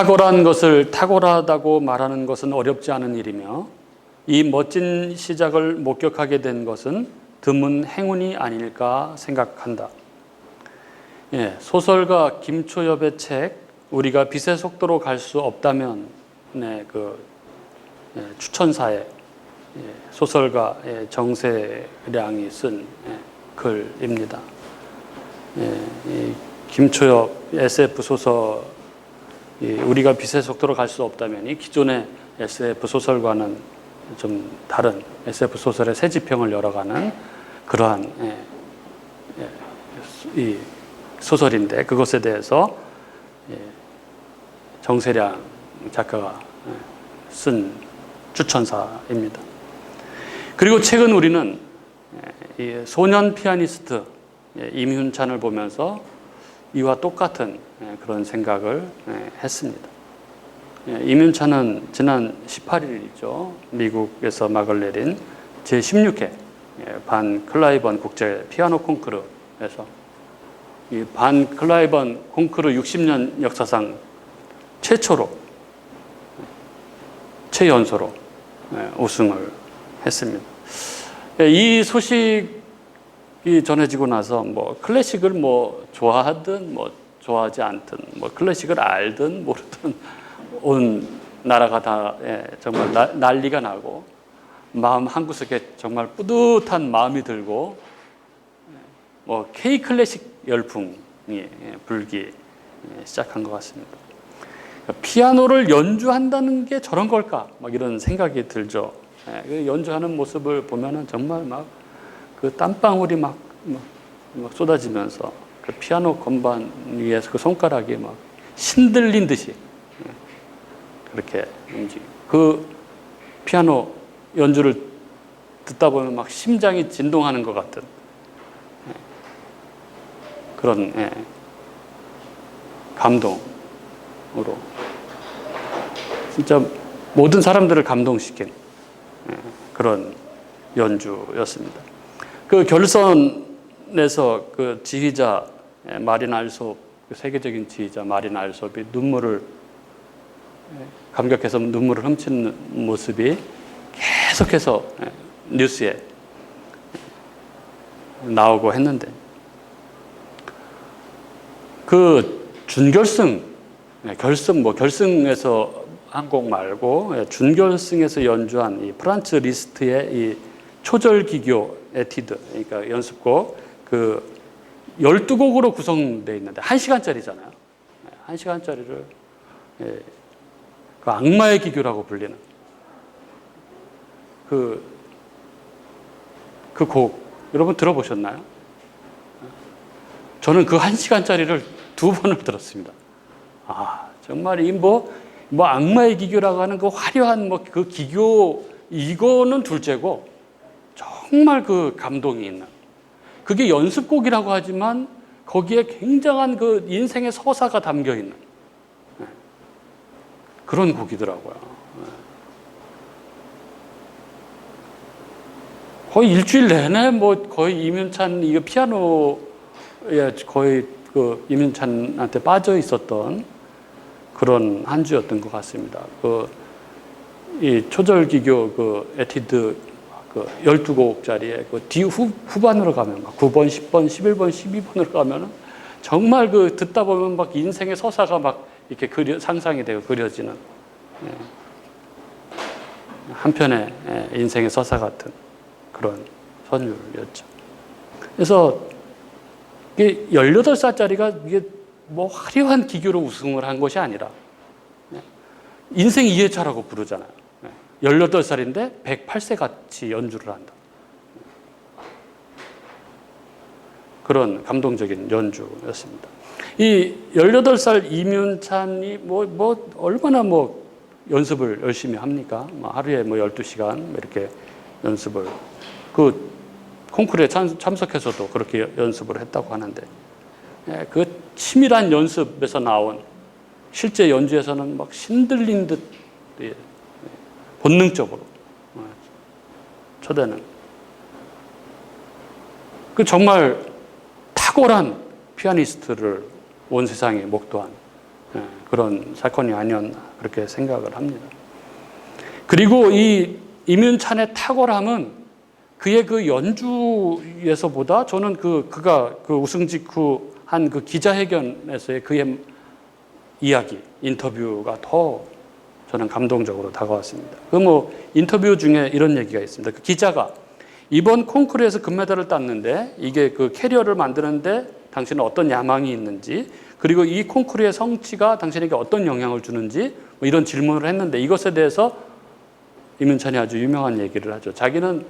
탁월한 것을 탁월하다고 말하는 것은 어렵지 않은 일이며 이 멋진 시작을 목격하게 된 것은 드문 행운이 아닐까 생각한다. 소설가 김초엽의 책 우리가 빛의 속도로 갈 수 없다면 추천사에 소설가 정세량이 쓴 글입니다. 김초엽 SF 소설 우리가 빛의 속도로 갈 수 없다면 이 기존의 SF 소설과는 좀 다른 SF 소설의 새 지평을 열어가는 그러한 이 소설인데 그것에 대해서 정세량 작가가 쓴 추천사입니다. 그리고 최근 우리는 소년 피아니스트 임윤찬을 보면서 이와 똑같은 그런 생각을 했습니다. 임윤찬은 지난 18일이죠. 미국에서 막을 내린 제16회 반 클라이번 국제 피아노 콩쿠르에서 이 반 클라이번 콩쿠르 60년 역사상 최연소로 우승을 했습니다. 이 소식이 전해지고 나서 클래식을 좋아하든 좋아하지 않든 클래식을 알든 모르든 온 나라가 다 정말 난리가 나고 마음 한구석에 정말 뿌듯한 마음이 들고 K 클래식 열풍이 불기 시작한 것 같습니다. 피아노를 연주한다는 게 저런 걸까? 이런 생각이 들죠. 연주하는 모습을 보면은 정말 그 땀방울이 막 쏟아지면서 그 피아노 건반 위에서 그 손가락이 막 신들린 듯이 그렇게 움직이고 그 피아노 연주를 듣다 보면 막 심장이 진동하는 것 같은 그런 감동으로 진짜 모든 사람들을 감동시킨 그런 연주였습니다. 그 결선에서 그 지휘자 마린 알솝, 세계적인 지휘자 마린 알솝이 감격해서 눈물을 훔치는 모습이 계속해서 뉴스에 나오고 했는데 그 결승에서 한 곡 말고 준결승에서 연주한 이 프란츠 리스트의 이 초절기교 에티드, 그러니까 연습곡 그 12곡으로 구성되어 있는데 1시간짜리잖아요. 1시간짜리를 그 악마의 기교라고 불리는 그 곡 여러분 들어보셨나요? 저는 그 1시간짜리를 2번을 들었습니다. 정말 이 악마의 기교라고 하는 그 화려한 그 기교 이거는 둘째고 정말 그 감동이 있는 그게 연습곡이라고 하지만 거기에 굉장한 그 인생의 서사가 담겨 있는 그런 곡이더라고요. 거의 일주일 내내 거의 임윤찬 이거 피아노에 거의 그 임윤찬한테 빠져 있었던 그런 한 주였던 것 같습니다. 이 초절기교 그 에티드 그 12곡짜리에 그 뒤 후반으로 가면 9번, 10번, 11번, 12번으로 가면은 정말 그 듣다 보면 인생의 서사가 이렇게 상상이 되고 그려지는 한편의 인생의 서사 같은 그런 선율이었죠. 그래서 이게 18살짜리가 이게 화려한 기교로 우승을 한 것이 아니라 인생 2회차라고 부르잖아요. 18살인데 108세 같이 연주를 한다. 그런 감동적인 연주였습니다. 이 18살 임윤찬이 얼마나 연습을 열심히 합니까? 하루에 12시간 이렇게 연습을 그 콩쿠르에 참석해서도 그렇게 연습을 했다고 하는데 그 치밀한 연습에서 나온 실제 연주에서는 신들린 듯 본능적으로 초대는 그 정말 탁월한 피아니스트를 온 세상에 목도한 그런 사건이 아니었나 그렇게 생각을 합니다. 그리고 이 임윤찬의 탁월함은 그의 그 연주에서보다 저는 그가 그 우승 직후 한 그 기자회견에서의 그의 이야기, 인터뷰가 더 저는 감동적으로 다가왔습니다. 인터뷰 중에 이런 얘기가 있습니다. 그 기자가 이번 콩쿠르에서 금메달을 땄는데 이게 그 캐리어를 만드는데 당신은 어떤 야망이 있는지, 그리고 이 콩쿠르의 성취가 당신에게 어떤 영향을 주는지 이런 질문을 했는데, 이것에 대해서 임윤찬이 아주 유명한 얘기를 하죠. 자기는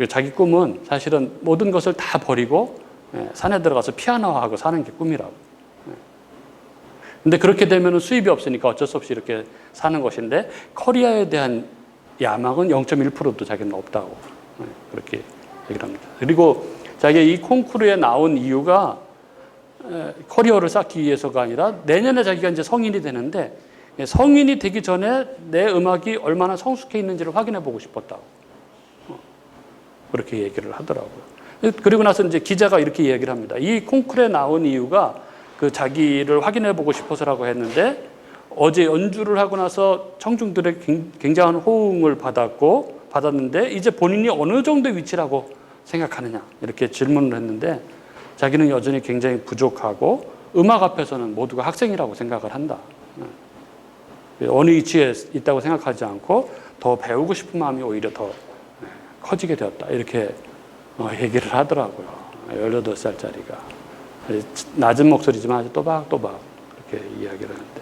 자기 꿈은 사실은 모든 것을 다 버리고 산에 들어가서 피아노하고 사는 게 꿈이라고. 근데 그렇게 되면 수입이 없으니까 어쩔 수 없이 이렇게 사는 것인데, 커리어에 대한 야망은 0.1%도 자기는 없다고 그렇게 얘기를 합니다. 그리고 자기가 이 콩쿠르에 나온 이유가 커리어를 쌓기 위해서가 아니라 내년에 자기가 이제 성인이 되는데 성인이 되기 전에 내 음악이 얼마나 성숙해 있는지를 확인해 보고 싶었다고 그렇게 얘기를 하더라고요. 그리고 나서 이제 기자가 이렇게 얘기를 합니다. 이 콩쿠르에 나온 이유가 그 자기를 확인해 보고 싶어서라고 했는데, 어제 연주를 하고 나서 청중들의 굉장한 호응을 받았는데 이제 본인이 어느 정도 위치라고 생각하느냐 이렇게 질문을 했는데, 자기는 여전히 굉장히 부족하고 음악 앞에서는 모두가 학생이라고 생각을 한다. 어느 위치에 있다고 생각하지 않고 더 배우고 싶은 마음이 오히려 더 커지게 되었다. 이렇게 얘기를 하더라고요. 18살짜리가. 낮은 목소리지만 아주 또박또박 그렇게 이야기를 하는데,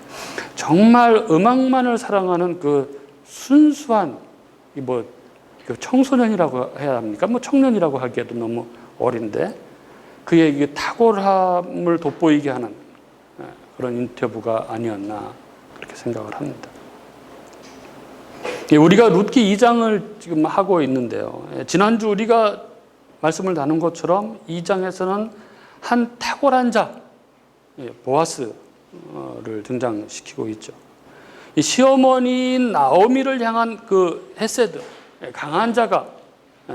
정말 음악만을 사랑하는 그 순수한 그 청소년이라고 해야 합니까? 청년이라고 하기에도 너무 어린데 그의 이 탁월함을 돋보이게 하는 그런 인터뷰가 아니었나 그렇게 생각을 합니다. 우리가 룻기 2장을 지금 하고 있는데요. 지난주 우리가 말씀을 나눈 것처럼 2장에서는 한 탁월한 자, 보아스를 등장시키고 있죠. 이 시어머니인 나오미를 향한 그 헤세드, 강한 자가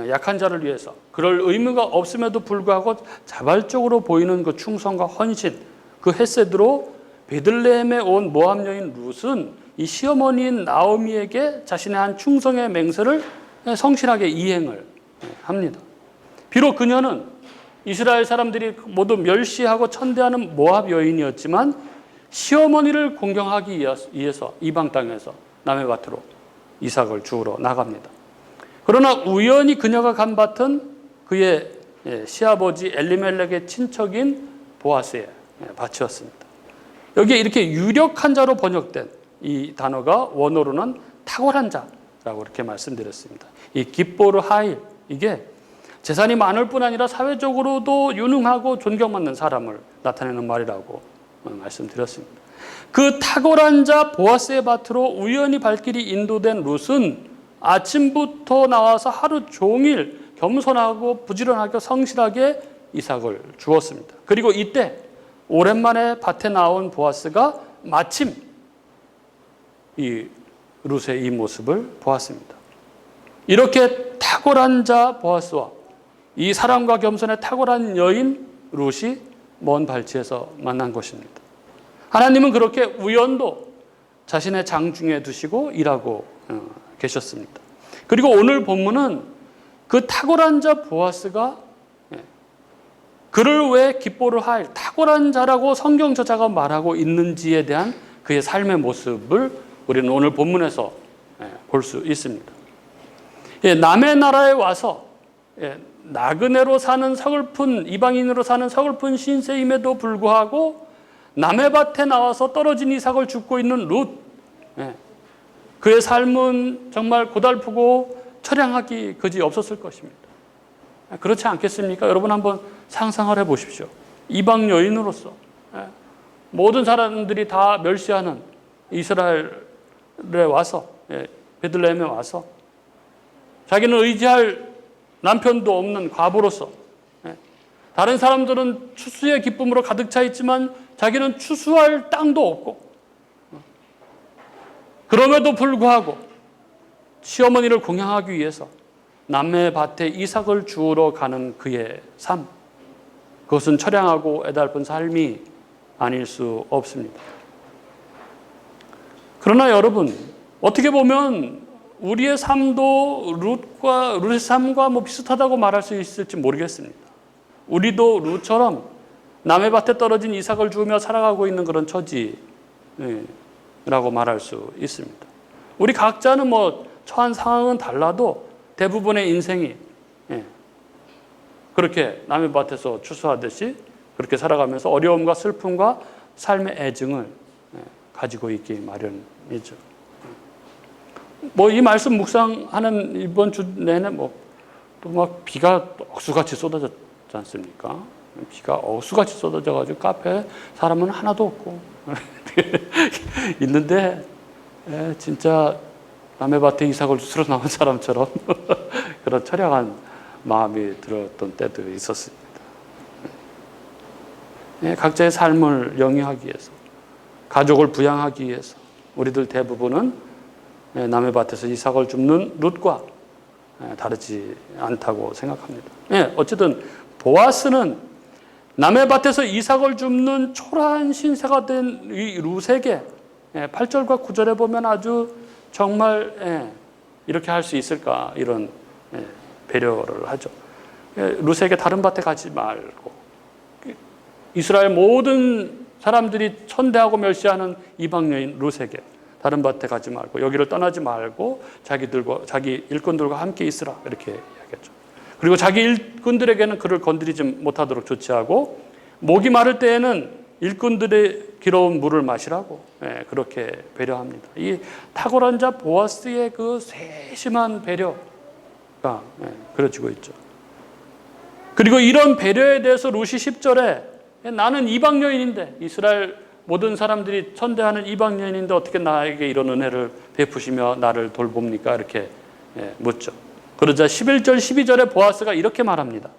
약한 자를 위해서 그럴 의무가 없음에도 불구하고 자발적으로 보이는 그 충성과 헌신, 그 헤세드로 베들레헴에 온 모압 여인 룻은 이 시어머니인 나오미에게 자신의 한 충성의 맹세를 성실하게 이행을 합니다. 비록 그녀는 이스라엘 사람들이 모두 멸시하고 천대하는 모압 여인이었지만 시어머니를 공경하기 위해서 이방 땅에서 남의 밭으로 이삭을 주우러 나갑니다. 그러나 우연히 그녀가 간 밭은 그의 시아버지 엘리멜렉의 친척인 보아스의 밭이었습니다. 여기에 이렇게 유력한 자로 번역된 이 단어가 원어로는 탁월한 자라고 이렇게 말씀드렸습니다. 이 깁보르 하일, 이게 재산이 많을 뿐 아니라 사회적으로도 유능하고 존경받는 사람을 나타내는 말이라고 말씀드렸습니다. 그 탁월한 자 보아스의 밭으로 우연히 발길이 인도된 룻은 아침부터 나와서 하루 종일 겸손하고 부지런하게 성실하게 이삭을 주었습니다. 그리고 이때 오랜만에 밭에 나온 보아스가 마침 이 룻의 이 모습을 보았습니다. 이렇게 탁월한 자 보아스와 이 사랑과 겸손의 탁월한 여인 룻이 먼 발치에서 만난 것입니다. 하나님은 그렇게 우연도 자신의 장중에 두시고 일하고 계셨습니다. 그리고 오늘 본문은 그 탁월한 자 보아스가 그를 왜 깁보르 하일, 탁월한 자라고 성경 저자가 말하고 있는지에 대한 그의 삶의 모습을 우리는 오늘 본문에서 볼 수 있습니다. 남의 나라에 와서 나그네로 사는 서글픈, 이방인으로 사는 서글픈 신세임에도 불구하고 남의 밭에 나와서 떨어진 이삭을 줍고 있는 룻, 그의 삶은 정말 고달프고 처량하기 그지 없었을 것입니다. 그렇지 않겠습니까? 여러분 한번 상상을 해보십시오. 이방 여인으로서 모든 사람들이 다 멸시하는 이스라엘에 와서, 베들레헴에 와서 자기는 의지할 남편도 없는 과부로서, 다른 사람들은 추수의 기쁨으로 가득 차 있지만 자기는 추수할 땅도 없고, 그럼에도 불구하고 시어머니를 공양하기 위해서 남의 밭에 이삭을 주우러 가는 그의 삶, 그것은 처량하고 애달픈 삶이 아닐 수 없습니다. 그러나 여러분, 어떻게 보면 우리의 삶도 룻의 삶과 뭐 비슷하다고 말할 수 있을지 모르겠습니다. 우리도 룻처럼 남의 밭에 떨어진 이삭을 주우며 살아가고 있는 그런 처지라고 말할 수 있습니다. 우리 각자는 뭐 처한 상황은 달라도 대부분의 인생이 그렇게 남의 밭에서 추수하듯이 그렇게 살아가면서 어려움과 슬픔과 삶의 애증을 가지고 있기 마련이죠. 뭐 이 말씀 묵상하는 이번 주 내내 뭐 또 막 비가 억수같이 쏟아졌지 않습니까? 비가 억수같이 쏟아져가지고 카페에 사람은 하나도 없고 있는데 진짜 남의 밭에 이삭을 주스러 나온 사람처럼 그런 처량한 마음이 들었던 때도 있었습니다. 각자의 삶을 영위하기 위해서, 가족을 부양하기 위해서 우리들 대부분은 남의 밭에서 이삭을 줍는 룻과 다르지 않다고 생각합니다. 어쨌든 보아스는 남의 밭에서 이삭을 줍는 초라한 신세가 된 이 룻에게 8절과 9절에 보면 아주 정말 이렇게 할 수 있을까 이런 배려를 하죠. 룻에게 다른 밭에 가지 말고, 이스라엘 모든 사람들이 천대하고 멸시하는 이방 여인 룻에게 다른 밭에 가지 말고 여기를 떠나지 말고 자기 일꾼들과 함께 있으라 이렇게 이야기했죠. 그리고 자기 일꾼들에게는 그를 건드리지 못하도록 조치하고 목이 마를 때에는 일꾼들의 기러운 물을 마시라고 그렇게 배려합니다. 이 탁월한 자 보아스의 그 세심한 배려가 그려지고 있죠. 그리고 이런 배려에 대해서 룻이 10절에 나는 이방 여인인데, 이스라엘 모든 사람들이 천대하는 이방 여인인데 어떻게 나에게 이런 은혜를 베푸시며 나를 돌봅니까? 이렇게 묻죠. 그러자 11절 12절에 보아스가 이렇게 말합니다.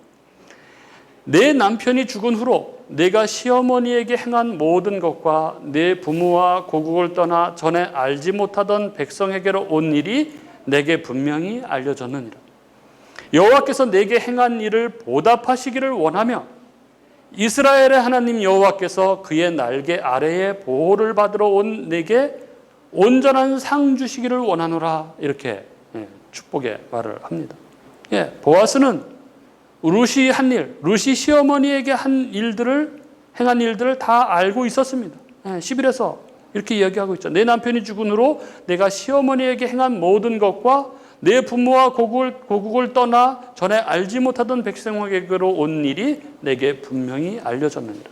내 남편이 죽은 후로 내가 시어머니에게 행한 모든 것과 내 부모와 고국을 떠나 전에 알지 못하던 백성에게로 온 일이 내게 분명히 알려졌느니라. 여호와께서 내게 행한 일을 보답하시기를 원하며 이스라엘의 하나님 여호와께서 그의 날개 아래에 보호를 받으러 온 내게 온전한 상 주시기를 원하노라. 이렇게 축복의 말을 합니다. 보아스는 룻이 한 일, 룻이 시어머니에게 행한 일들을 다 알고 있었습니다. 11에서 이렇게 이야기하고 있죠. 내 남편이 죽은 후로 내가 시어머니에게 행한 모든 것과 내 부모와 고국을 떠나 전에 알지 못하던 백성에게로 온 일이 내게 분명히 알려졌느니라.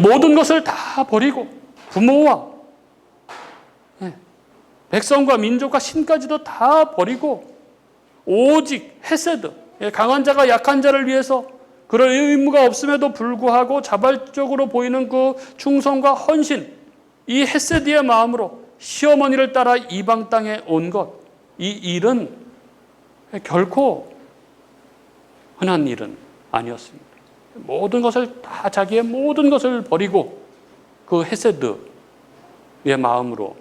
모든 것을 다 버리고 부모와 백성과 민족과 신까지도 다 버리고 오직 헤세드, 강한 자가 약한 자를 위해서 그럴 의무가 없음에도 불구하고 자발적으로 보이는 그 충성과 헌신, 이 헤세드의 마음으로 시어머니를 따라 이방 땅에 온 것, 이 일은 결코 흔한 일은 아니었습니다. 모든 것을 다 자기의 모든 것을 버리고 그 헤세드의 마음으로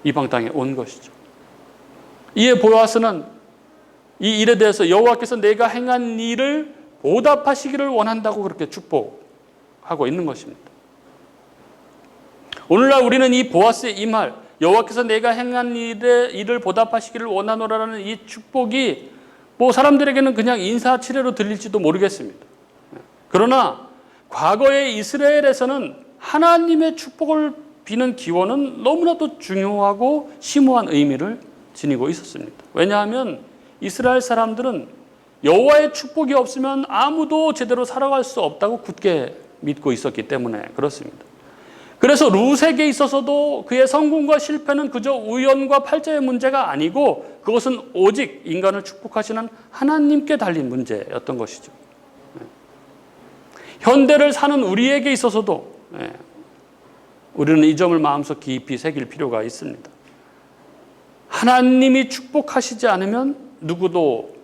이방 땅에 온 것이죠. 이에 보아스는 이 일에 대해서 여호와께서 내가 행한 일을 보답하시기를 원한다고 그렇게 축복하고 있는 것입니다. 오늘날 우리는 이 보아스의 이 말, 여호와께서 내가 행한 일을 보답하시기를 원하노라는 이 축복이 뭐 사람들에게는 그냥 인사치레로 들릴지도 모르겠습니다. 그러나 과거의 이스라엘에서는 하나님의 축복을 비는 기원은 너무나도 중요하고 심오한 의미를 지니고 있었습니다. 왜냐하면 이스라엘 사람들은 여호와의 축복이 없으면 아무도 제대로 살아갈 수 없다고 굳게 믿고 있었기 때문에 그렇습니다. 그래서 룻에게 있어서도 그의 성공과 실패는 그저 우연과 팔자의 문제가 아니고 그것은 오직 인간을 축복하시는 하나님께 달린 문제였던 것이죠. 현대를 사는 우리에게 있어서도 우리는 이 점을 마음속 깊이 새길 필요가 있습니다. 하나님이 축복하시지 않으면 누구도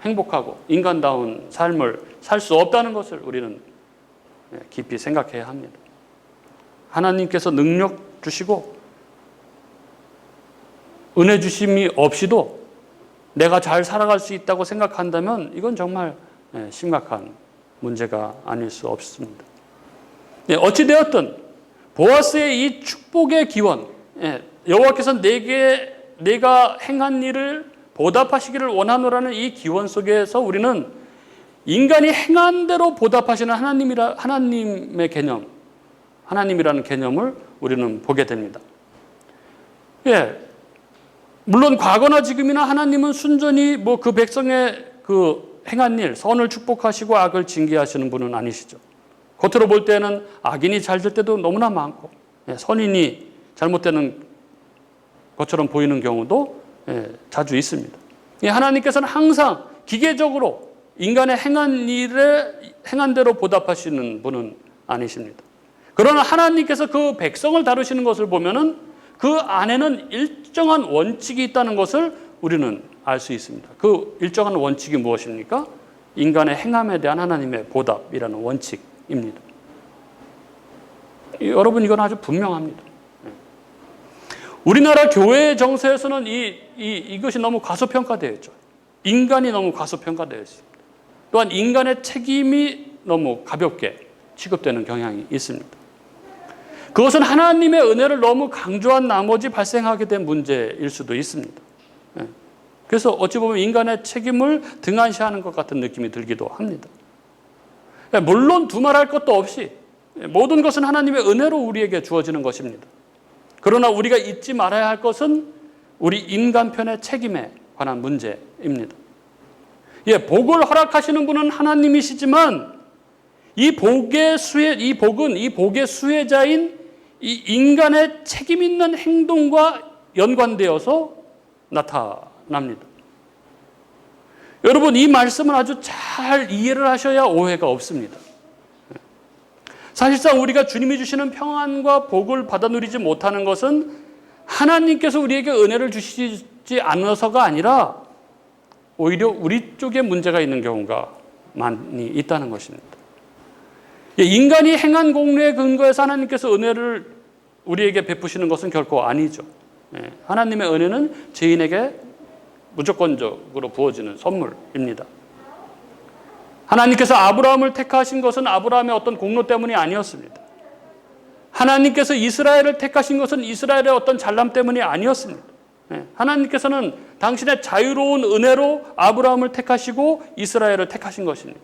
행복하고 인간다운 삶을 살 수 없다는 것을 우리는 깊이 생각해야 합니다. 하나님께서 능력 주시고 은혜 주심이 없이도 내가 잘 살아갈 수 있다고 생각한다면 이건 정말 심각한 문제가 아닐 수 없습니다. 어찌되었든 보아스의 이 축복의 기원, 여호와께서 내가 행한 일을 보답하시기를 원하노라는 이 기원 속에서 우리는 인간이 행한 대로 보답하시는 하나님의 개념, 하나님이라는 개념을 우리는 보게 됩니다. 물론 과거나 지금이나 하나님은 순전히 그 백성의 그 행한 일, 선을 축복하시고 악을 징계하시는 분은 아니시죠. 겉으로 볼 때는 악인이 잘 될 때도 너무나 많고, 선인이 잘못되는 것처럼 보이는 경우도 자주 있습니다. 하나님께서는 항상 기계적으로 인간의 행한 대로 보답하시는 분은 아니십니다. 그러나 하나님께서 그 백성을 다루시는 것을 보면은 그 안에는 일정한 원칙이 있다는 것을 우리는 알 수 있습니다. 그 일정한 원칙이 무엇입니까? 인간의 행함에 대한 하나님의 보답이라는 원칙입니다. 여러분, 이건 아주 분명합니다. 우리나라 교회 정서에서는 이것이 너무 과소평가되어 있죠. 인간이 너무 과소평가되어 있습니다. 또한 인간의 책임이 너무 가볍게 취급되는 경향이 있습니다. 그것은 하나님의 은혜를 너무 강조한 나머지 발생하게 된 문제일 수도 있습니다. 그래서 어찌 보면 인간의 책임을 등한시하는 것 같은 느낌이 들기도 합니다. 물론 두말할 것도 없이 모든 것은 하나님의 은혜로 우리에게 주어지는 것입니다. 그러나 우리가 잊지 말아야 할 것은 우리 인간편의 책임에 관한 문제입니다. 복을 허락하시는 분은 하나님이시지만 이 복의 수혜자인 이 인간의 책임 있는 행동과 연관되어서 나타납니다. 여러분, 이 말씀을 아주 잘 이해를 하셔야 오해가 없습니다. 사실상 우리가 주님이 주시는 평안과 복을 받아 누리지 못하는 것은 하나님께서 우리에게 은혜를 주시지 않아서가 아니라 오히려 우리 쪽에 문제가 있는 경우가 많이 있다는 것입니다. 인간이 행한 공로에 근거해서 하나님께서 은혜를 우리에게 베푸시는 것은 결코 아니죠. 하나님의 은혜는 죄인에게 무조건적으로 부어지는 선물입니다. 하나님께서 아브라함을 택하신 것은 아브라함의 어떤 공로 때문이 아니었습니다. 하나님께서 이스라엘을 택하신 것은 이스라엘의 어떤 잘남 때문이 아니었습니다. 하나님께서는 당신의 자유로운 은혜로 아브라함을 택하시고 이스라엘을 택하신 것입니다.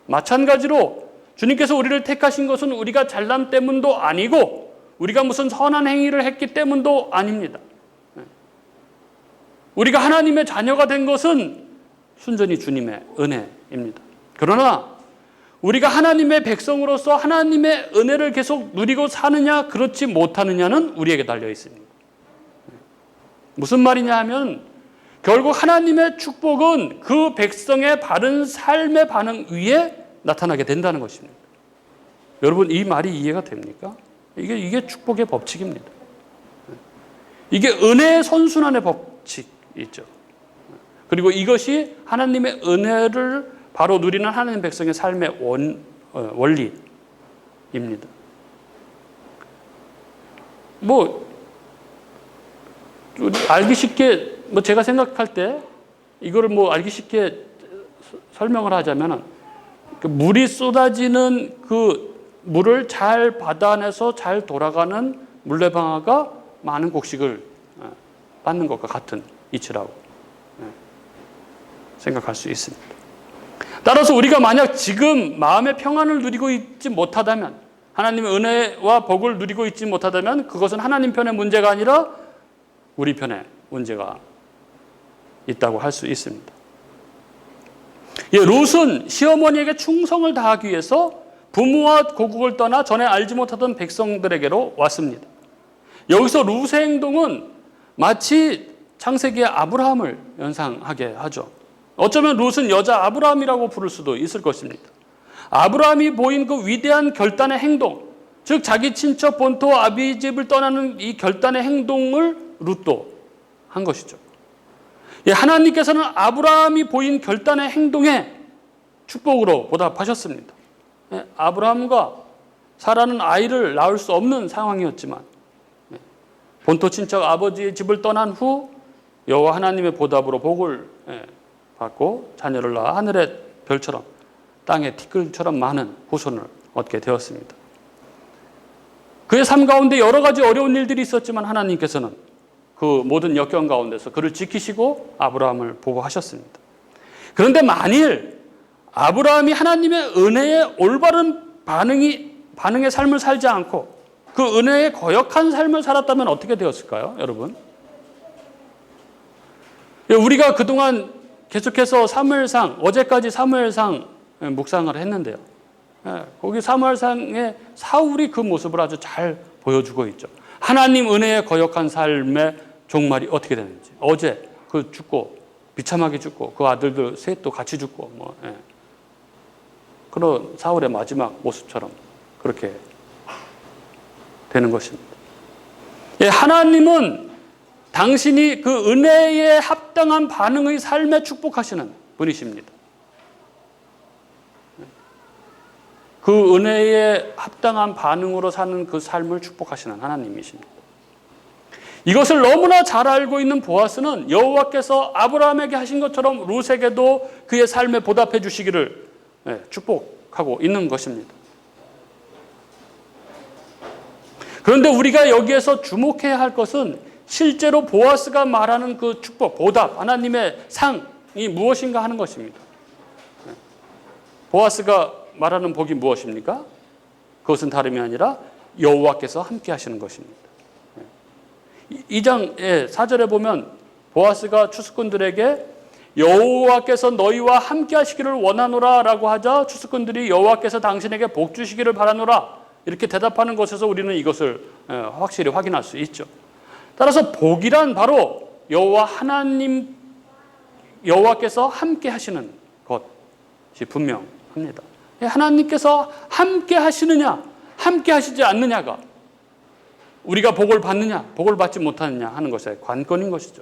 마찬가지로 주님께서 우리를 택하신 것은 우리가 잘남 때문도 아니고 우리가 무슨 선한 행위를 했기 때문도 아닙니다. 우리가 하나님의 자녀가 된 것은 순전히 주님의 은혜입니다. 그러나 우리가 하나님의 백성으로서 하나님의 은혜를 계속 누리고 사느냐 그렇지 못하느냐는 우리에게 달려 있습니다. 무슨 말이냐 하면 결국 하나님의 축복은 그 백성의 바른 삶의 반응 위에 나타나게 된다는 것입니다. 여러분, 이 말이 이해가 됩니까? 이게 축복의 법칙입니다. 이게 은혜의 선순환의 법칙이죠. 그리고 이것이 하나님의 은혜를 바로 누리는 하나님 백성의 삶의 원리입니다. 알기 쉽게 제가 생각할 때 이거를 알기 쉽게 설명을 하자면 물이 쏟아지는 그 물을 잘 받아내서 잘 돌아가는 물레방아가 많은 곡식을 받는 것과 같은 이치라고 생각할 수 있습니다. 따라서 우리가 만약 지금 마음의 평안을 누리고 있지 못하다면, 하나님의 은혜와 복을 누리고 있지 못하다면 그것은 하나님 편의 문제가 아니라 우리 편의 문제가 있다고 할 수 있습니다. 롯은 시어머니에게 충성을 다하기 위해서 부모와 고국을 떠나 전에 알지 못하던 백성들에게로 왔습니다. 여기서 롯의 행동은 마치 창세기의 아브라함을 연상하게 하죠. 어쩌면 롯은 여자 아브라함이라고 부를 수도 있을 것입니다. 아브라함이 보인 그 위대한 결단의 행동, 즉 자기 친척 본토 아비집을 떠나는 이 결단의 행동을 롯도 한 것이죠. 하나님께서는 아브라함이 보인 결단의 행동에 축복으로 보답하셨습니다. 아브라함과 사라는 아이를 낳을 수 없는 상황이었지만 본토 친척 아버지의 집을 떠난 후 여호와 하나님의 보답으로 복을 받고 자녀를 낳아 하늘의 별처럼 땅의 티끌처럼 많은 후손을 얻게 되었습니다. 그의 삶 가운데 여러 가지 어려운 일들이 있었지만 하나님께서는 그 모든 역경 가운데서 그를 지키시고 아브라함을 보호하셨습니다. 그런데 만일 아브라함이 하나님의 은혜에 올바른 반응의 삶을 살지 않고 그 은혜에 거역한 삶을 살았다면 어떻게 되었을까요, 여러분? 우리가 그동안 계속해서 사무엘상, 어제까지 사무엘상 묵상을 했는데요. 거기 사무엘상에 사울이 그 모습을 아주 잘 보여주고 있죠. 하나님 은혜에 거역한 삶의 종말이 어떻게 되는지. 어제 그 죽고 비참하게 죽고 그 아들들 셋도 같이 죽고 그런 사울의 마지막 모습처럼 그렇게 되는 것입니다. 하나님은 당신이 그 은혜에 합당한 반응의 삶에 축복하시는 분이십니다. 그 은혜에 합당한 반응으로 사는 그 삶을 축복하시는 하나님이십니다. 이것을 너무나 잘 알고 있는 보아스는 여호와께서 아브라함에게 하신 것처럼 룻에게도 그의 삶에 보답해 주시기를 축복하고 있는 것입니다. 그런데 우리가 여기에서 주목해야 할 것은 실제로 보아스가 말하는 그 축복, 보답, 하나님의 상이 무엇인가 하는 것입니다. 보아스가 말하는 복이 무엇입니까? 그것은 다름이 아니라 여호와께서 함께 하시는 것입니다. 2장의 4절에 보면 보아스가 추수꾼들에게 여호와께서 너희와 함께 하시기를 원하노라 라고 하자 추수꾼들이 여호와께서 당신에게 복 주시기를 바라노라 이렇게 대답하는 것에서 우리는 이것을 확실히 확인할 수 있죠. 따라서 복이란 바로 여호와께서 함께 하시는 것이 분명합니다. 하나님께서 함께 하시느냐, 함께 하시지 않느냐가 우리가 복을 받느냐, 복을 받지 못하느냐 하는 것의 관건인 것이죠.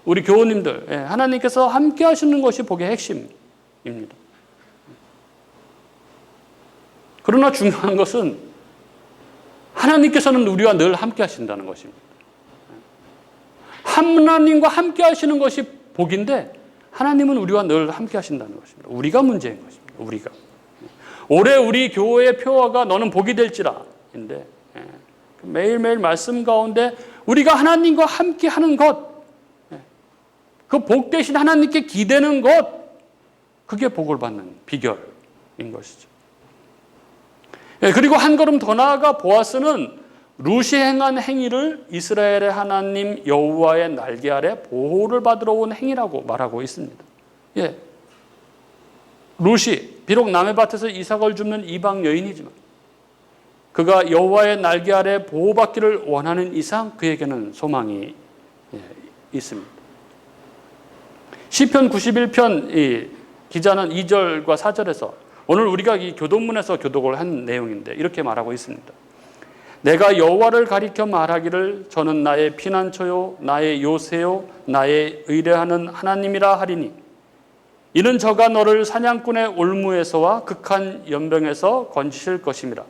우리 교우님들, 하나님께서 함께 하시는 것이 복의 핵심입니다. 그러나 중요한 것은 하나님께서는 우리와 늘 함께 하신다는 것입니다. 하나님과 함께 하시는 것이 복인데 하나님은 우리와 늘 함께 하신다는 것입니다. 우리가 문제인 것입니다. 우리가. 올해 우리 교회의 표어가 너는 복이 될지라인데 매일매일 말씀 가운데 우리가 하나님과 함께 하는 것, 그 복 대신 하나님께 기대는 것, 그게 복을 받는 비결인 것이죠. 그리고 한 걸음 더 나아가 보아스는 룻이 행한 행위를 이스라엘의 하나님 여호와의 날개 아래 보호를 받으러 온 행위라고 말하고 있습니다. 룻이 비록 남의 밭에서 이삭을 줍는 이방 여인이지만 그가 여호와의 날개 아래 보호받기를 원하는 이상 그에게는 소망이 있습니다. 시편 91편 이 기자는 2절과 4절에서 오늘 우리가 이 교독문에서 교독을 한 내용인데 이렇게 말하고 있습니다. 내가 여호와를 가리켜 말하기를 저는 나의 피난처요 나의 요새요 나의 의뢰하는 하나님이라 하리니 이는 저가 너를 사냥꾼의 올무에서와 극한 연병에서 건지실 것임이라.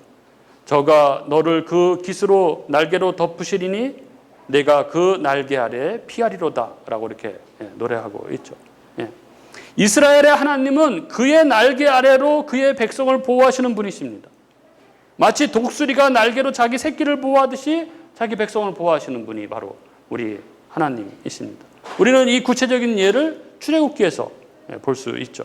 저가 너를 그 깃으로 날개로 덮으시리니 내가 그 날개 아래에 피하리로다 라고 이렇게 노래하고 있죠. 이스라엘의 하나님은 그의 날개 아래로 그의 백성을 보호하시는 분이십니다. 마치 독수리가 날개로 자기 새끼를 보호하듯이 자기 백성을 보호하시는 분이 바로 우리 하나님이십니다. 우리는 이 구체적인 예를 출애굽기에서 볼 수 있죠.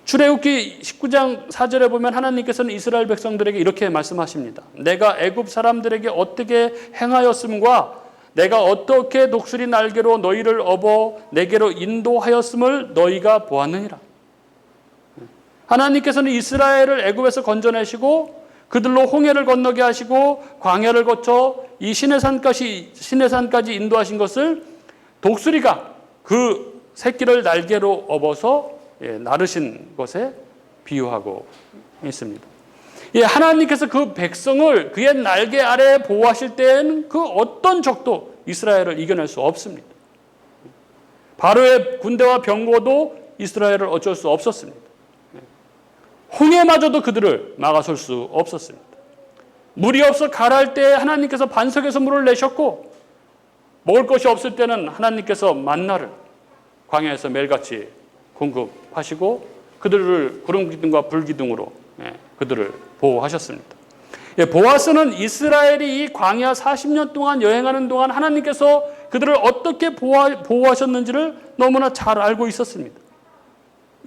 출애굽기 19장 4절에 보면 하나님께서는 이스라엘 백성들에게 이렇게 말씀하십니다. 내가 애굽 사람들에게 어떻게 행하였음과 내가 어떻게 독수리 날개로 너희를 업어 내게로 인도하였음을 너희가 보았느니라. 하나님께서는 이스라엘을 애굽에서 건져내시고 그들로 홍해를 건너게 하시고 광야를 거쳐 이 시내산까지 인도하신 것을 독수리가 그 새끼를 날개로 업어서 나르신 것에 비유하고 있습니다. 하나님께서 그 백성을 그의 날개 아래에 보호하실 때에는 그 어떤 적도 이스라엘을 이겨낼 수 없습니다. 바로의 군대와 병거도 이스라엘을 어쩔 수 없었습니다. 홍해마저도 그들을 막아설 수 없었습니다. 물이 없어 가랄 때 하나님께서 반석에서 물을 내셨고 먹을 것이 없을 때는 하나님께서 만나를 광야에서 매일같이 공급하시고 그들을 구름 기둥과 불 기둥으로 그들을 보호하셨습니다. 보아스는 이스라엘이 이 광야 40년 동안 여행하는 동안 하나님께서 그들을 어떻게 보호하셨는지를 너무나 잘 알고 있었습니다.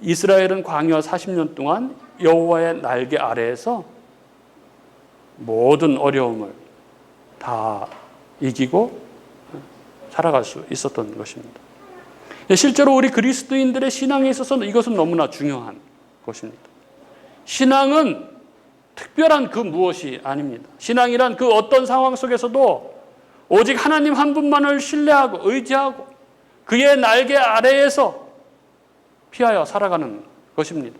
이스라엘은 광야 40년 동안 여호와의 날개 아래에서 모든 어려움을 다 이기고 살아갈 수 있었던 것입니다. 실제로 우리 그리스도인들의 신앙에 있어서는 이것은 너무나 중요한 것입니다. 신앙은 특별한 그 무엇이 아닙니다. 신앙이란 그 어떤 상황 속에서도 오직 하나님 한 분만을 신뢰하고 의지하고 그의 날개 아래에서 피하여 살아가는 것입니다.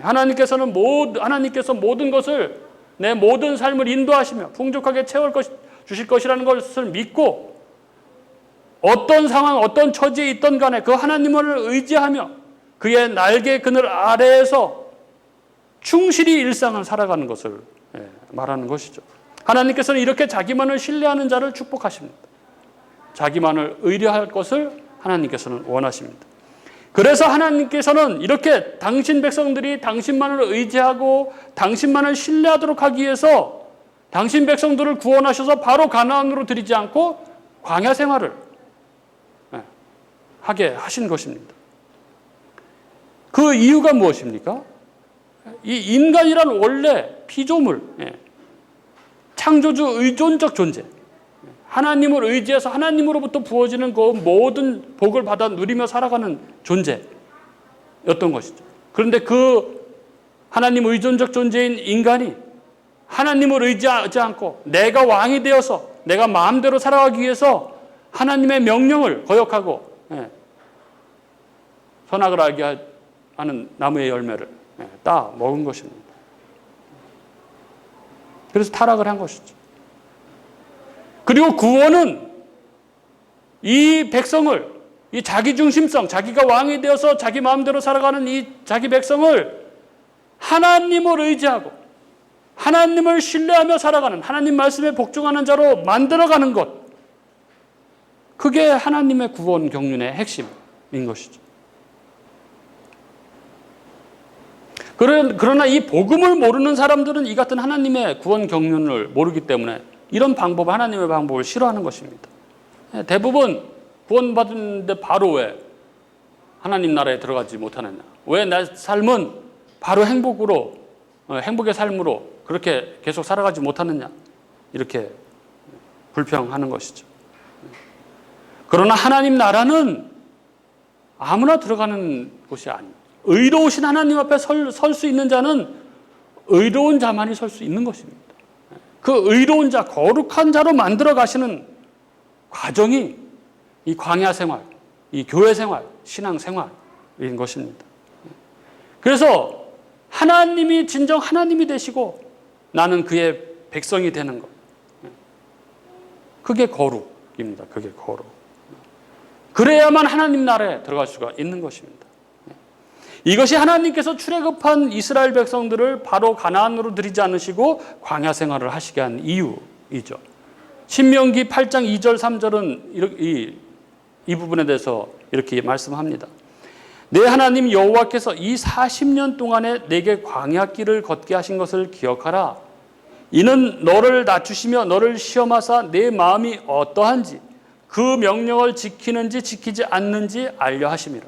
하나님께서 모든 것을 내 모든 삶을 인도하시며 풍족하게 주실 것이라는 것을 믿고 어떤 상황, 어떤 처지에 있던 간에 그 하나님을 의지하며 그의 날개 그늘 아래에서 충실히 일상을 살아가는 것을 말하는 것이죠. 하나님께서는 이렇게 자기만을 신뢰하는 자를 축복하십니다. 자기만을 의뢰할 것을 하나님께서는 원하십니다. 그래서 하나님께서는 이렇게 당신 백성들이 당신만을 의지하고 당신만을 신뢰하도록 하기 위해서 당신 백성들을 구원하셔서 바로 가나안으로 들이지 않고 광야 생활을 하게 하신 것입니다. 그 이유가 무엇입니까? 이 인간이란 원래 피조물, 창조주 의존적 존재, 하나님을 의지해서 하나님으로부터 부어지는 그 모든 복을 받아 누리며 살아가는 존재였던 것이죠. 그런데 그 하나님 의존적 존재인 인간이 하나님을 의지하지 않고 내가 왕이 되어서 내가 마음대로 살아가기 위해서 하나님의 명령을 거역하고 선악을 알게 하는 나무의 열매를 따 먹은 것입니다. 그래서 타락을 한 것이죠. 그리고 구원은 이 백성을, 이 자기중심성, 자기가 왕이 되어서 자기 마음대로 살아가는 이 자기 백성을 하나님을 의지하고 하나님을 신뢰하며 살아가는, 하나님 말씀에 복종하는 자로 만들어가는 것, 그게 하나님의 구원 경륜의 핵심인 것이죠. 그러나 이 복음을 모르는 사람들은 이 같은 하나님의 구원 경륜을 모르기 때문에 이런 방법, 하나님의 방법을 싫어하는 것입니다. 대부분 구원받은데 바로 왜 하나님 나라에 들어가지 못하느냐? 왜 내 삶은 바로 행복의 삶으로 그렇게 계속 살아가지 못하느냐? 이렇게 불평하는 것이죠. 그러나 하나님 나라는 아무나 들어가는 곳이 아닙니다. 의로우신 하나님 앞에 설 수 있는 자는 의로운 자만이 설 수 있는 것입니다. 그 의로운 자, 거룩한 자로 만들어 가시는 과정이 이 광야 생활, 이 교회 생활, 신앙 생활인 것입니다. 그래서 하나님이 진정 하나님이 되시고 나는 그의 백성이 되는 것. 그게 거룩입니다. 그게 거룩. 그래야만 하나님 나라에 들어갈 수가 있는 것입니다. 이것이 하나님께서 출애굽한 이스라엘 백성들을 바로 가나안으로 들이지 않으시고 광야 생활을 하시게 한 이유이죠. 신명기 8장 2절 3절은 이 부분에 대해서 이렇게 말씀합니다. 내 하나님 여호와께서 이 40년 동안에 내게 광야길을 걷게 하신 것을 기억하라. 이는 너를 낮추시며 너를 시험하사 내 마음이 어떠한지 그 명령을 지키는지 지키지 않는지 알려 하심이라.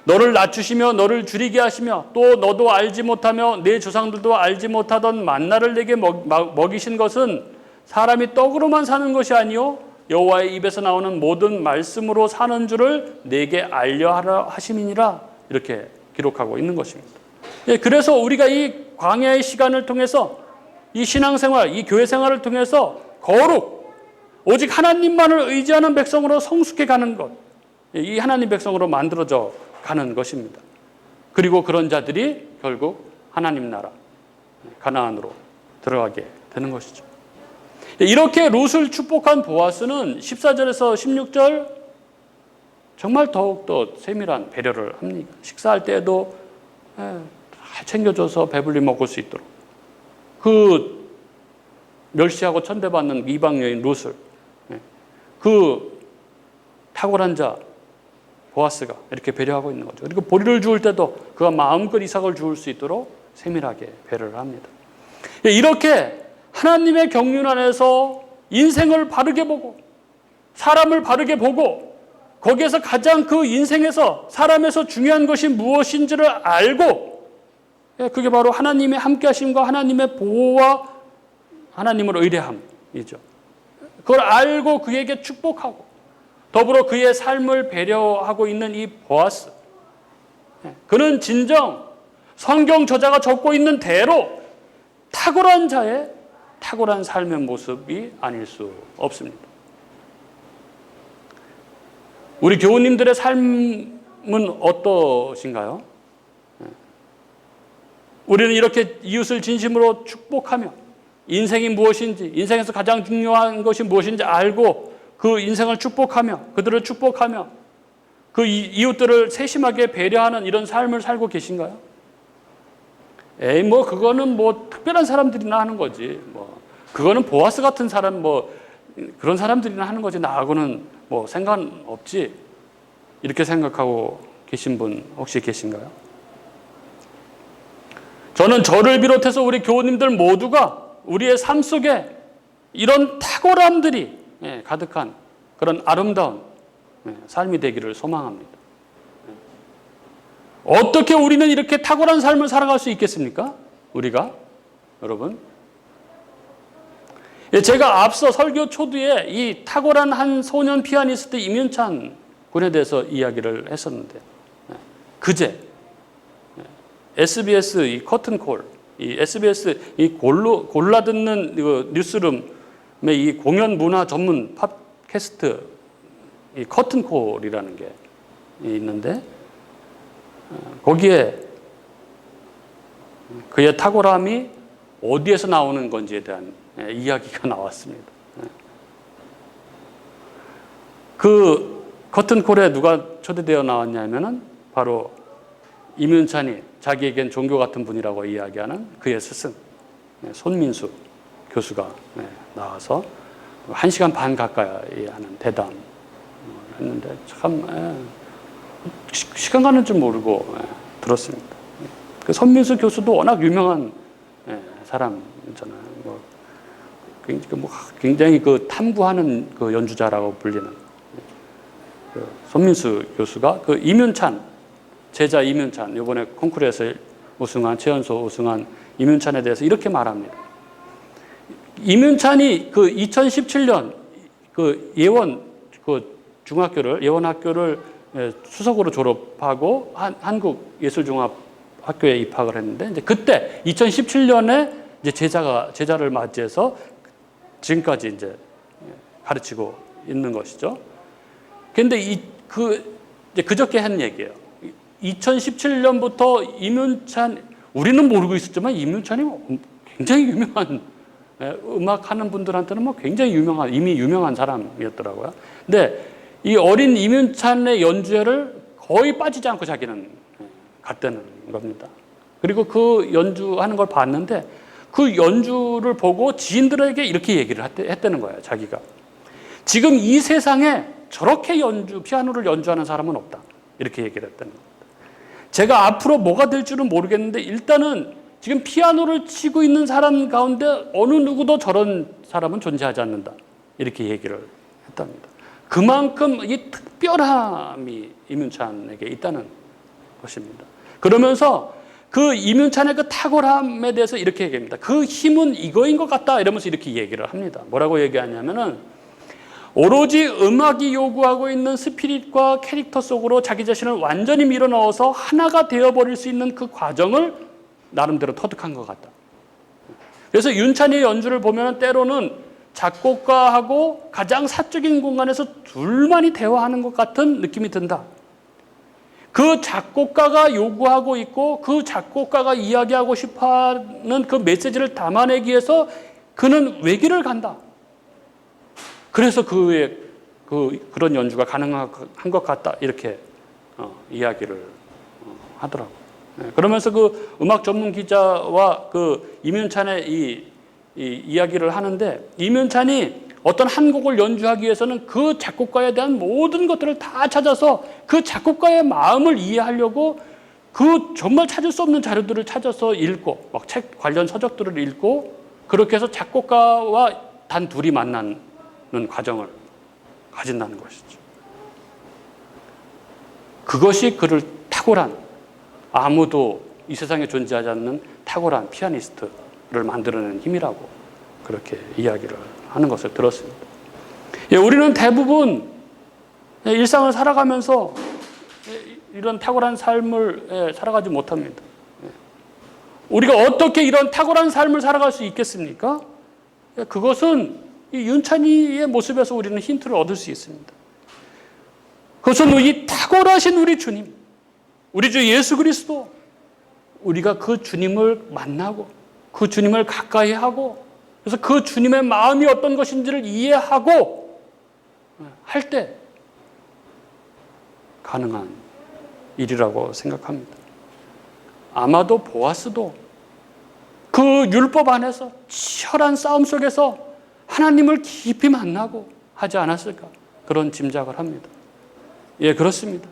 너를 낮추시며 너를 줄이게 하시며 또 너도 알지 못하며 내 조상들도 알지 못하던 만나를 내게 먹이신 것은 사람이 떡으로만 사는 것이 아니요 여호와의 입에서 나오는 모든 말씀으로 사는 줄을 내게 알려하라 하심이니라. 이렇게 기록하고 있는 것입니다. 그래서 우리가 이 광야의 시간을 통해서 이 신앙생활, 이 교회생활을 통해서 거룩, 오직 하나님만을 의지하는 백성으로 성숙해 가는 것, 이 하나님 백성으로 만들어져 가는 것입니다. 그리고 그런 자들이 결국 하나님 나라 가나안으로 들어가게 되는 것이죠. 이렇게 룻을 축복한 보아스는 14절에서 16절 정말 더욱더 세밀한 배려를 합니다. 식사할 때에도 잘 챙겨줘서 배불리 먹을 수 있도록 그 멸시하고 천대받는 이방 여인 룻을 그 탁월한 자 보아스가 이렇게 배려하고 있는 거죠. 그리고 보리를 주울 때도 그가 마음껏 이삭을 주울 수 있도록 세밀하게 배려를 합니다. 이렇게 하나님의 경륜 안에서 인생을 바르게 보고 사람을 바르게 보고 거기에서 가장 그 인생에서 사람에서 중요한 것이 무엇인지를 알고 그게 바로 하나님의 함께하심과 하나님의 보호와 하나님을 의뢰함이죠. 그걸 알고 그에게 축복하고 더불어 그의 삶을 배려하고 있는 이 보아스, 그는 진정 성경 저자가 적고 있는 대로 탁월한 자의 탁월한 삶의 모습이 아닐 수 없습니다. 우리 교우님들의 삶은 어떠신가요? 우리는 이렇게 이웃을 진심으로 축복하며 인생이 무엇인지, 인생에서 가장 중요한 것이 무엇인지 알고 그 인생을 축복하며 그들을 축복하며 그 이웃들을 세심하게 배려하는 이런 삶을 살고 계신가요? 그거는 특별한 사람들이나 하는 거지. 그거는 보아스 같은 사람, 그런 사람들이나 하는 거지. 나하고는 상관없지. 이렇게 생각하고 계신 분 혹시 계신가요? 저는 저를 비롯해서 우리 교우님들 모두가 우리의 삶 속에 이런 탁월함들이 가득한 그런 아름다운 삶이 되기를 소망합니다. 어떻게 우리는 이렇게 탁월한 삶을 살아갈 수 있겠습니까? 우리가? 여러분? 제가 앞서 설교 초두에 이 탁월한 한 소년 피아니스트 임윤찬 군에 대해서 이야기를 했었는데 그제 SBS 이 커튼콜, 이 SBS 이 골라 듣는 뉴스룸의 이 공연 문화 전문 팟캐스트 이 커튼콜이라는 게 있는데 거기에 그의 탁월함이 어디에서 나오는 건지에 대한 이야기가 나왔습니다. 그 커튼콜에 누가 초대되어 나왔냐면은 바로 임윤찬이 자기에겐 종교 같은 분이라고 이야기하는 그의 스승 손민수 교수가 나와서 1시간 반 가까이 하는 대담을 했는데 참 시간 가는 줄 모르고 들었습니다. 그 손민수 교수도 워낙 유명한 사람이잖아요. 굉장히 그 탐구하는 그 연주자라고 불리는 그 손민수 교수가 그 임윤찬 제자 임윤찬 이번에 콩쿠르에서 우승한 최연소 우승한 임윤찬에 대해서 이렇게 말합니다. 임윤찬이 그 2017년 그 예원 그 중학교를 예원학교를 수석으로 졸업하고 한국예술종합학교에 입학을 했는데 이제 그때 2017년에 이제 제자를 맞이해서 지금까지 이제 가르치고 있는 것이죠. 그런데 그저께 한 얘기예요. 2017년부터 임윤찬 우리는 모르고 있었지만 임윤찬이 굉장히 유명한 음악하는 분들한테는 굉장히 이미 유명한 사람이었더라고요. 근데 이 어린 임윤찬의 연주회를 거의 빠지지 않고 자기는 갔다는 겁니다. 그리고 그 연주하는 걸 봤는데 그 연주를 보고 지인들에게 이렇게 얘기를 했다는 거예요. 자기가 지금 이 세상에 저렇게 피아노를 연주하는 사람은 없다. 이렇게 얘기를 했다는 겁니다. 제가 앞으로 뭐가 될 줄은 모르겠는데 일단은 지금 피아노를 치고 있는 사람 가운데 어느 누구도 저런 사람은 존재하지 않는다. 이렇게 얘기를 했답니다. 그만큼 이 특별함이 임윤찬에게 있다는 것입니다. 그러면서 그 임윤찬의 그 탁월함에 대해서 이렇게 얘기합니다. 그 힘은 이거인 것 같다 이러면서 이렇게 얘기를 합니다. 뭐라고 얘기하냐면은 오로지 음악이 요구하고 있는 스피릿과 캐릭터 속으로 자기 자신을 완전히 밀어넣어서 하나가 되어버릴 수 있는 그 과정을 나름대로 터득한 것 같다. 그래서 윤찬이의 연주를 보면 때로는 작곡가하고 가장 사적인 공간에서 둘만이 대화하는 것 같은 느낌이 든다. 그 작곡가가 요구하고 있고 그 작곡가가 이야기하고 싶어하는 그 메시지를 담아내기 위해서 그는 외길을 간다. 그래서 그런 연주가 가능한 것 같다. 이렇게 이야기를 하더라고요. 그러면서 그 음악 전문 기자와 그 임윤찬의 이 이야기를 하는데 임윤찬이 어떤 한 곡을 연주하기 위해서는 그 작곡가에 대한 모든 것들을 다 찾아서 그 작곡가의 마음을 이해하려고 그 정말 찾을 수 없는 자료들을 찾아서 읽고 막 책 관련 서적들을 읽고 그렇게 해서 작곡가와 단 둘이 만나는 과정을 가진다는 것이죠. 그것이 그를 탁월한, 아무도 이 세상에 존재하지 않는 탁월한 피아니스트를 만들어내는 힘이라고 그렇게 이야기를 하는 것을 들었습니다. 우리는 대부분 일상을 살아가면서 이런 탁월한 삶을 살아가지 못합니다. 우리가 어떻게 이런 탁월한 삶을 살아갈 수 있겠습니까? 그것은 이 윤찬이의 모습에서 우리는 힌트를 얻을 수 있습니다. 그것은 이 탁월하신 우리 주님, 우리 주 예수 그리스도, 우리가 그 주님을 만나고 그 주님을 가까이 하고 그래서 그 주님의 마음이 어떤 것인지를 이해하고 할 때 가능한 일이라고 생각합니다. 아마도 보아스도 그 율법 안에서 치열한 싸움 속에서 하나님을 깊이 만나고 하지 않았을까, 그런 짐작을 합니다. 예, 그렇습니다.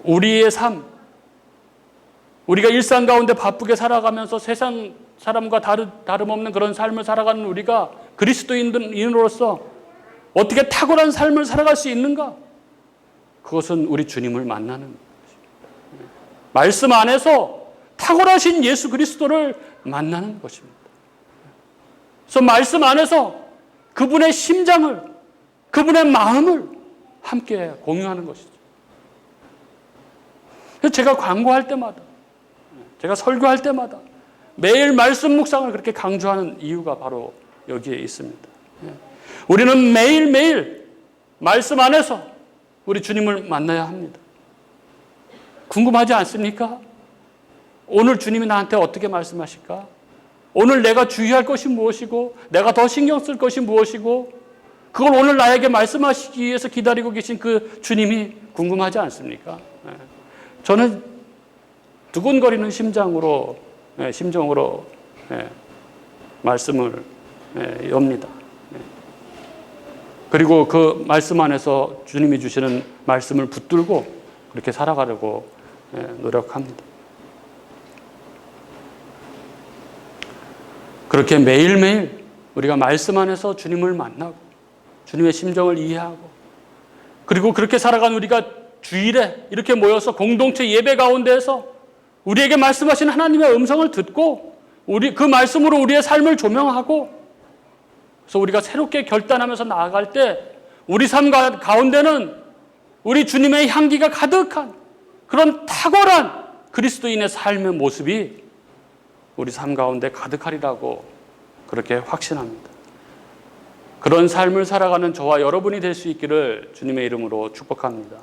우리의 삶, 우리가 일상 가운데 바쁘게 살아가면서 세상 사람과 다름없는 그런 삶을 살아가는 우리가 그리스도인으로서 어떻게 탁월한 삶을 살아갈 수 있는가? 그것은 우리 주님을 만나는 것입니다. 말씀 안에서 탁월하신 예수 그리스도를 만나는 것입니다. 그래서 말씀 안에서 그분의 심장을, 그분의 마음을 함께 공유하는 것이죠. 그래서 제가 광고할 때마다, 제가 설교할 때마다 매일 말씀 묵상을 그렇게 강조하는 이유가 바로 여기에 있습니다. 우리는 매일매일 말씀 안에서 우리 주님을 만나야 합니다. 궁금하지 않습니까? 오늘 주님이 나한테 어떻게 말씀하실까? 오늘 내가 주의할 것이 무엇이고, 내가 더 신경 쓸 것이 무엇이고, 그걸 오늘 나에게 말씀하시기 위해서 기다리고 계신 그 주님이 궁금하지 않습니까? 저는 두근거리는 심정으로 말씀을 엽니다. 그리고 그 말씀 안에서 주님이 주시는 말씀을 붙들고 그렇게 살아가려고 노력합니다. 그렇게 매일매일 우리가 말씀 안에서 주님을 만나고 주님의 심정을 이해하고, 그리고 그렇게 살아간 우리가 주일에 이렇게 모여서 공동체 예배 가운데에서 우리에게 말씀하신 하나님의 음성을 듣고 그 말씀으로 우리의 삶을 조명하고, 그래서 우리가 새롭게 결단하면서 나아갈 때 우리 삶 가운데는 우리 주님의 향기가 가득한 그런 탁월한 그리스도인의 삶의 모습이 우리 삶 가운데 가득하리라고 그렇게 확신합니다. 그런 삶을 살아가는 저와 여러분이 될 수 있기를 주님의 이름으로 축복합니다.